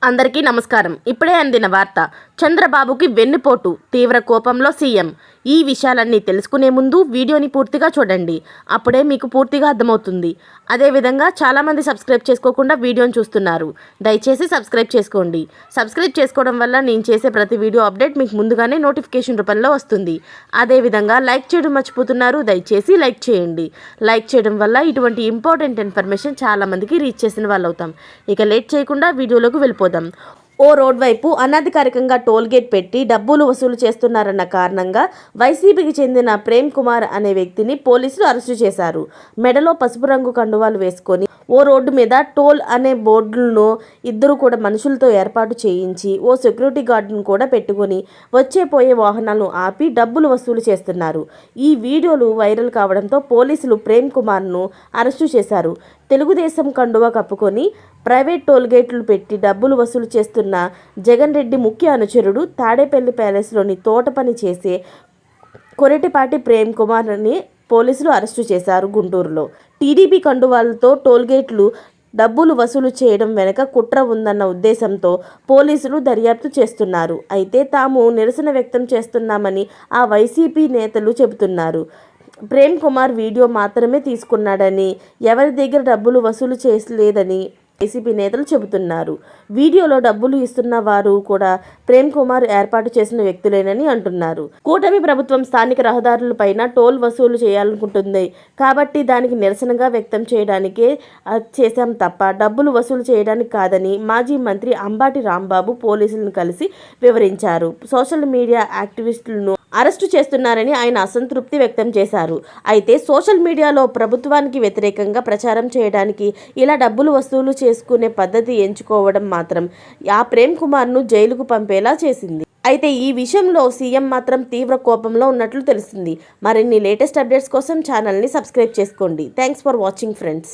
అందరికీ నమస్కారం. ఇప్పుడే అందిన వార్త. చంద్రబాబుకి వెన్నుపోటు, తీవ్ర కోపంలో సీఎం. ఈ విషయాలన్నీ తెలుసుకునే ముందు వీడియోని పూర్తిగా చూడండి. అప్పుడే మీకు పూర్తిగా అర్థమవుతుంది. అదేవిధంగా చాలామంది సబ్స్క్రైబ్ చేసుకోకుండా వీడియోని చూస్తున్నారు. దయచేసి సబ్స్క్రైబ్ చేసుకోండి. సబ్స్క్రైబ్ చేసుకోవడం వల్ల నేను చేసే ప్రతి వీడియో అప్డేట్ మీకు ముందుగానే నోటిఫికేషన్ రూపంలో వస్తుంది. అదేవిధంగా లైక్ చేయడం మర్చిపోతున్నారు. దయచేసి లైక్ చేయండి. లైక్ చేయడం వల్ల ఇటువంటి ఇంపార్టెంట్ ఇన్ఫర్మేషన్ చాలామందికి రీచ్ చేసిన వాళ్ళు అవుతాం. ఇక లేట్ చేయకుండా వీడియోలోకి వెళ్ళిపోదాం. ఓ రోడ్ వైపు అనధికారికంగా టోల్ గేట్ పెట్టి డబ్బులు వసూలు చేస్తున్నారన్న కారణంగా వైసీపీకి చెందిన ప్రేమ్ కుమార్ అనే వ్యక్తిని పోలీసులు అరెస్టు చేశారు. మెడలో పసుపు రంగు కండువాలు వేసుకొని ఓ రోడ్డు మీద టోల్ అనే బోర్డులను ఇద్దరు కూడా మనుషులతో ఏర్పాటు చేయించి ఓ సెక్యూరిటీ గార్డును కూడా పెట్టుకొని వచ్చే పోయే వాహనాలను ఆపి డబ్బులు వసూలు చేస్తున్నారు. ఈ వీడియోలు వైరల్ కావడంతో పోలీసులు ప్రేమ్ కుమార్ను అరెస్టు చేశారు. తెలుగుదేశం కండువా కప్పుకొని ప్రైవేట్ టోల్ గేట్లు పెట్టి డబ్బులు వసూలు చేస్తున్న జగన్ రెడ్డి ముఖ్య అనుచరుడు తాడేపల్లి ప్యాలెస్లోని తోట పని చేసే కొరటిపాటి ప్రేమ్ కుమార్ని పోలీసులు అరెస్టు చేశారు. గుంటూరులో టీడీపీ కండువాలతో టోల్గేట్లు డబ్బులు వసూలు చేయడం వెనుక కుట్ర ఉందన్న ఉద్దేశంతో పోలీసులు దర్యాప్తు చేస్తున్నారు. అయితే తాము నిరసన వ్యక్తం చేస్తున్నామని ఆ వైసీపీ నేతలు చెబుతున్నారు. ప్రేమ్ కుమార్ వీడియో మాత్రమే తీసుకున్నాడని, ఎవరి దగ్గర డబ్బులు వసూలు చేయలేదని వైసీపీ నేతలు చెబుతున్నారు. వీడియోలో డబ్బులు ఇస్తున్న వారు కూడా ప్రేమ్ కుమార్ ఏర్పాటు చేసిన వ్యక్తులేనని అంటున్నారు. కూటమి ప్రభుత్వం స్థానిక రహదారులపైన టోల్ వసూలు చేయాలనుకుంటుంది కాబట్టి దానికి నిరసనగా వ్యక్తం చేయడానికే చేశాం తప్ప డబ్బులు వసూలు చేయడానికి కాదని మాజీ మంత్రి అంబాటి రాంబాబు పోలీసులను కలిసి వివరించారు. సోషల్ మీడియా యాక్టివిస్టులను అరెస్టు చేస్తున్నారని ఆయన అసంతృప్తి వ్యక్తం చేశారు. అయితే సోషల్ మీడియాలో ప్రభుత్వానికి వ్యతిరేకంగా ప్రచారం చేయడానికి ఇలా డబ్బులు వసూలు చేసుకునే పద్ధతి ఎంచుకోవడం మాత్రం ఆ ప్రేమ్ కుమార్ను జైలుకు పంపేలా చేసింది. అయితే ఈ విషయంలో సీఎం మాత్రం తీవ్ర కోపంలో ఉన్నట్లు తెలుస్తుంది. మరిన్ని లేటెస్ట్ అప్డేట్స్ కోసం ఛానల్ని సబ్స్క్రైబ్ చేసుకోండి. Thanks for watching friends.